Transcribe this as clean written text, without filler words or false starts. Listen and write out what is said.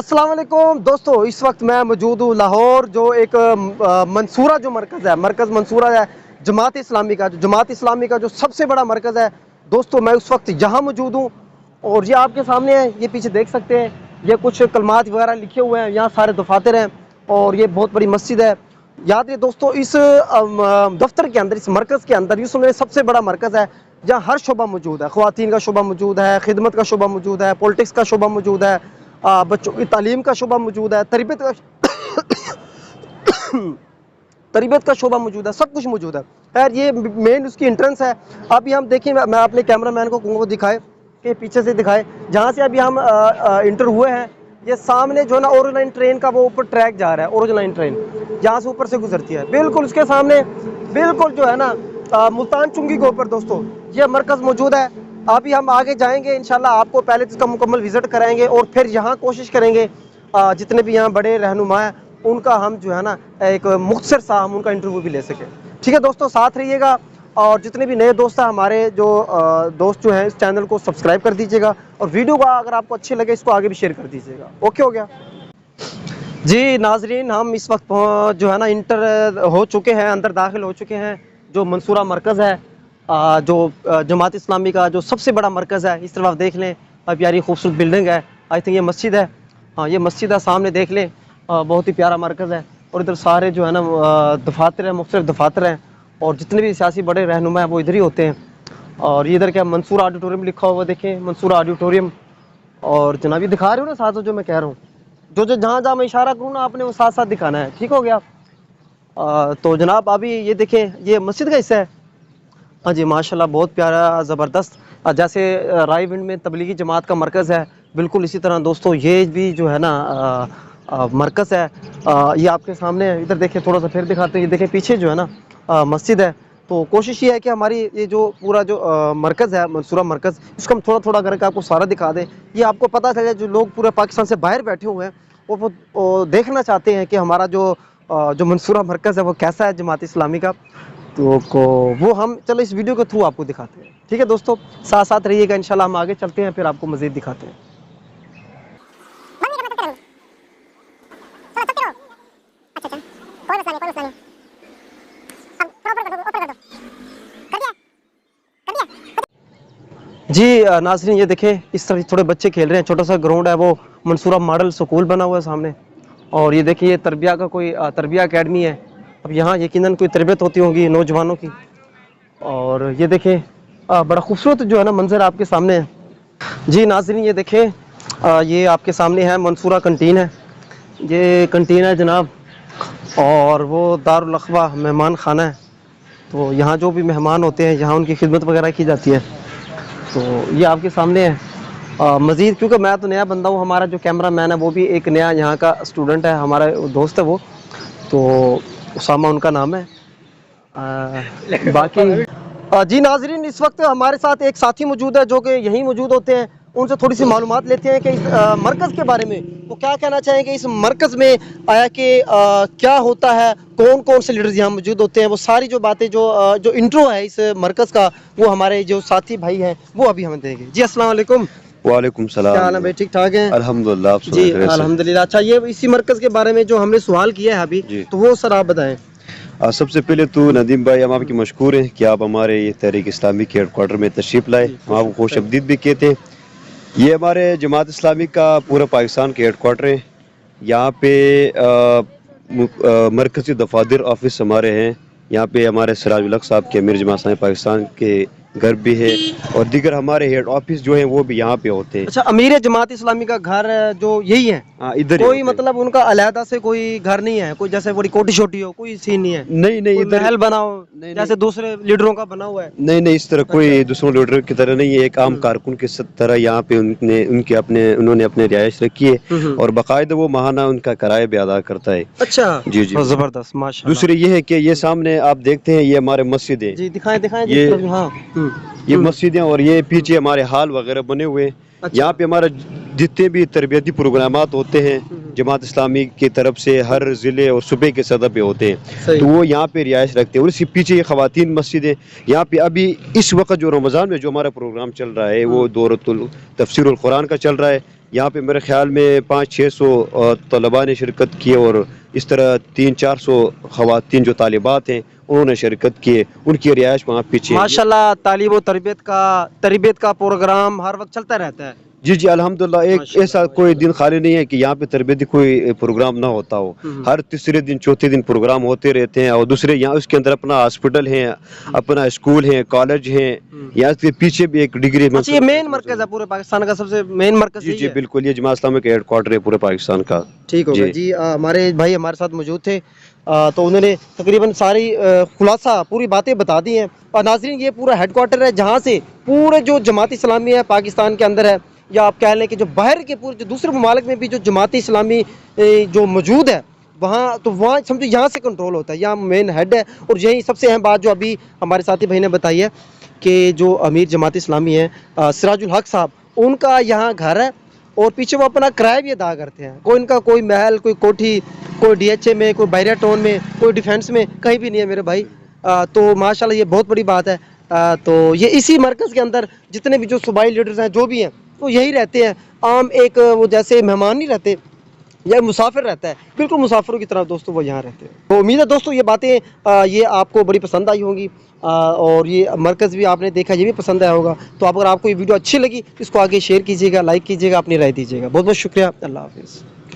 अस्सलाम वालेकुम दोस्तों, इस वक्त मैं मौजूद हूँ लाहौर, जो एक मंसूरा जो मरकज़ है, मरकज़ मंसूरा है जमात इस्लामी का, जो सबसे बड़ा मरकज़ है दोस्तों। मैं उस वक्त यहाँ मौजूद हूँ और ये आपके सामने है, ये पीछे देख सकते हैं, ये कुछ कलमात वगैरह लिखे हुए हैं, यहाँ सारे दफातर हैं और ये बहुत बड़ी मस्जिद है। याद है दोस्तों, इस दफ्तर के अंदर, इस मरकज़ के अंदर, यूँ समझे सबसे बड़ा मरकज़ है जहाँ हर शोबा मौजूद है। ख़वातीन का शोबा मौजूद है, खिदमत का शोबा मौजूद है, पॉलिटिक्स का शोबा मौजूद है, बच्चों की तालीम का शोबा मौजूद है, तरबियत का शोबा मौजूद है, सब कुछ मौजूद है। खैर, ये मेन उसकी एंट्रेंस है। अभी हम देखिए, मैं अपने कैमरामैन को कहूँगा दिखाए कि पीछे से दिखाए, जहाँ से अभी हम इंटर हुए हैं। ये सामने जो है ना ओरिजिनल लाइन ट्रेन का वो ऊपर ट्रैक जा रहा है, ओरिजिनल लाइन ट्रेन जहाँ से ऊपर से गुजरती है, बिल्कुल उसके सामने, बिल्कुल जो है ना मुल्तान चुंगी के ऊपर दोस्तों ये मरकज़ मौजूद है। अभी हम आगे जाएंगे इंशाल्लाह, आपको पहले इसका मुकम्मल विज़िट कराएंगे और फिर यहाँ कोशिश करेंगे जितने भी यहाँ बड़े रहनुमा हैं उनका हम जो है ना एक मुख्तसर सा हम उनका इंटरव्यू भी ले सकें। ठीक है दोस्तों, साथ रहिएगा और जितने भी नए दोस्त हैं हमारे, जो दोस्त जो हैं, इस चैनल को सब्सक्राइब कर दीजिएगा और वीडियो को अगर आपको अच्छी लगे इसको आगे भी शेयर कर दीजिएगा। ओके हो गया जी नाजरीन, हम इस वक्त जो है ना इंटर हो चुके हैं, अंदर दाखिल हो चुके हैं। जो मंसूरा मरकज़ है, जो जमात इस्लामी का जो सबसे बड़ा मरकज़ है, इस तरफ आप देख लें, प्यारी खूबसूरत बिल्डिंग है। आई थिंक ये मस्जिद है, हाँ ये मस्जिद है, सामने देख लें, बहुत ही प्यारा मरकज़ है। और इधर सारे जो है ना दफातर हैं, मुख्तलिफ दफातर हैं और जितने भी सियासी बड़े रहनुमा हैं वो इधर ही होते हैं। और ये इधर क्या मंसूरा ऑडिटोरियम लिखा हुआ देखें, मंसूरा ऑडिटोरियम। और जनाब ये दिखा रहे हो ना साथ जो मैं कह रहा हूँ, जो जहाँ जहाँ मैं इशारा करूँ ना आपने वो साथ साथ दिखाना है। ठीक हो गया। तो जनाब अभी ये देखें, ये मस्जिद का हिस्सा है। हाँ जी माशाल्लाह, बहुत प्यारा, ज़बरदस्त। जैसे रायविंड में तबलीगी जमात का मरकज़ है, बिल्कुल इसी तरह दोस्तों ये भी जो है ना मरकज़ है। ये आपके सामने है, इधर देखें, थोड़ा सा फिर दिखाते हैं। ये देखें पीछे जो है ना मस्जिद है। तो कोशिश ये है कि हमारी ये जो पूरा जो मरकज़ है, मंसूरा मरकज़, इसको हम थोड़ा थोड़ा करके आपको सारा दिखा दें। ये आपको पता चले, जो लोग पूरे पाकिस्तान से बाहर बैठे हुए हैं वो देखना चाहते हैं कि हमारा जो मंसूरा मरकज़ है वो कैसा है जमात इस्लामी का। तो वो हम चलो इस वीडियो के थ्रू आपको दिखाते हैं। ठीक है दोस्तों, साथ साथ रहिएगा, इंशाल्लाह हम आगे चलते हैं, फिर आपको मज़ीद दिखाते हैं। जी नाज़रीन ये देखें, इस तरह थोड़े बच्चे खेल रहे हैं, छोटा सा ग्राउंड है, वो मंसूरा मॉडल स्कूल बना हुआ है सामने। और ये देखिए, ये तरबिया का कोई तरबिया अकेडमी है। अब यहाँ यकीनन कोई तरबियत होती होगी नौजवानों की। और ये देखें, बड़ा खूबसूरत जो है ना मंजर आपके सामने है। जी नाज़रीन ये देखें, ये आपके सामने है मंसूरा कंटीन है, ये कंटीन है जनाब। और वो दारुल अख़वा मेहमान खाना है। तो यहाँ जो भी मेहमान होते हैं यहाँ उनकी खिदमत वगैरह की जाती है। तो ये आपके सामने है। मज़ीद क्योंकि मैं तो नया बंदा हूँ, हमारा जो कैमरा मैन है वो भी एक नया यहाँ का स्टूडेंट है, हमारा दोस्त है वो, तो उसामा उनका नाम है। बाकी जी नाजरीन, इस वक्त हमारे साथ एक साथी मौजूद है जो कि यहीं मौजूद होते हैं। उनसे थोड़ी सी मालूमात लेते हैं कि इस मरकज़ के बारे में वो क्या कहना चाहेंगे, इस मरकज़ में आया कि क्या होता है, कौन कौन से लीडर्स यहाँ मौजूद होते हैं, वो सारी जो बातें, जो इंट्रो है इस मरकज़ का, वो हमारे जो साथी भाई हैं वो अभी हमें देंगे। जी अस्सलाम वालेकुम। वालेकुम सलाम। क्या हाल है भाई, ठीक ठाक हैं? अल्हम्दुलिल्लाह। जी अल्हम्दुलिल्लाह। अच्छा, ये इसी मरकज़ के बारे में जो हमने सवाल किया है अभी, तो वो सर आप बताएं। सबसे पहले तो नदीम भाई, हम आपकी मशकूर हैं कि आप हमारे ये तहरीक इस्लामी के हेडक्वार्टर में तशरीफ़ लाए। हम आपको खुश आमदीद भी कहते हैं। ये हमारे जमात इस्लामी का पूरा पाकिस्तान के हेडक्वार्टर है। यहाँ पे मरकज़ी दफातर ऑफिस हमारे हैं। यहाँ पे हमारे सिराजुल हक साहब के अमीर जमात इस्लामी पाकिस्तान के घर भी है और दीगर हमारे हेड ऑफिस जो हैं वो भी यहाँ पे होते हैं। अच्छा, अमीर जमात इस्लामी का घर जो यही है? हाँ, इधर कोई मतलब उनका अलहदा से कोई घर नहीं है, कोई जैसे बड़ी कोठी छोटी हो, कोई सीन नहीं है? नहीं इधर महल बनाओ जैसे दूसरे लीडरों का बना हुआ है? नहीं, इस तरह कोई दूसरों लीडर की तरह नहीं है। एक आम कारकुन की तरह यहाँ पे उन्होंने अपने रिहाइश रखी है और बाकायदा वो माहाना उनका किराया भी अदा करता है। अच्छा जी, जबरदस्त, माशाल्लाह। दूसरी ये है कि ये सामने आप देखते हैं, ये हमारे मस्जिद है। जी दिखाएं ये मस्जिद है और ये पीछे हमारे हाल वगैरह बने हुए हैं। अच्छा। यहाँ पे हमारा जितने भी तरबियती प्रोग्रामात होते हैं जमात इस्लामी की तरफ से हर ज़िले और सूबे के सतह पे होते हैं, तो वो यहाँ पे रिहाइश रखते हैं। और इसके पीछे ये ख़वातीन मस्जिद है। यहाँ पे अभी इस वक्त जो रमज़ान में जो हमारा प्रोग्राम चल रहा है वो दौरतुल तफसीरुल कुरान का चल रहा है। यहाँ पे मेरे ख्याल में 500-600 तलबा ने शिरकत की और इस तरह 300-400 ख़वातीन जो तालिबात हैं उन्होंने शिरकत की, उनकी रिहाइश वहाँ पीछे। माशाल्लाह तालीम व तरबियत का प्रोग्राम हर वक्त चलता रहता है। जी जी अल्हम्दुलिल्लाह, एक माशाल्लाह, ऐसा कोई दिन खाली नहीं है कि यहाँ पे तरबियती कोई प्रोग्राम ना होता हो। हर तीसरे दिन चौथे दिन प्रोग्राम होते रहते हैं। और दूसरे यहाँ उसके अंदर अपना हॉस्पिटल है, अपना स्कूल है, कॉलेज है, यहाँ के पीछे भी एक डिग्री। अच्छा, ये मेन मरकज है पूरे पाकिस्तान का, सबसे मेन मरकज जी यही जी है? बिल्कुल, ये जमात इस्लामी का हेडक्वार्टर है पूरे पाकिस्तान का। ठीक हो गया जी। हमारे भाई हमारे साथ मौजूद थे, तो उन्होंने तकरीबन सारी खुलासा पूरी बातें बता दी हैं। और नाज़रीन, ये पूरा हेडक्वार्टर है जहाँ से पूरे जो जमात इस्लामी है पाकिस्तान के अंदर है, या आप कह लें कि जो बाहर के पूरे जो दूसरे ममालिक में भी जो जमात इस्लामी जो मौजूद है वहाँ, तो वहाँ समझो यहाँ से कंट्रोल होता है, यहाँ मेन हेड है। और यही सबसे अहम बात जो अभी हमारे साथी भाई ने बताई है कि जो अमीर जमात इस्लामी है सिराजुल हक साहब, उनका यहाँ घर है और पीछे वो अपना किराया भी अदा करते हैं। कोई इनका कोई महल, कोई कोठी, कोई DHA में, कोई बैरिया टाउन में, कोई डिफेंस में, कहीं भी नहीं है मेरे भाई। तो माशाल्लाह ये बहुत बड़ी बात है। तो ये इसी मरकज़ के अंदर जितने भी जो सूबाई लीडर्स हैं जो भी हैं वो यही रहते हैं। आम एक वो जैसे मेहमान नहीं रहते या मुसाफिर रहता है, बिल्कुल मुसाफिरों की तरह दोस्तों वो यहाँ रहते हैं। तो उम्मीद है दोस्तों ये बातें ये आपको बड़ी पसंद आई होंगी, और ये मरकज़ भी आपने देखा, ये भी पसंद आया होगा। तो अगर आपको ये वीडियो अच्छी लगी इसको आगे शेयर कीजिएगा, लाइक कीजिएगा, अपनी राय दीजिएगा। बहुत बहुत शुक्रिया। अल्लाह हाफिज़।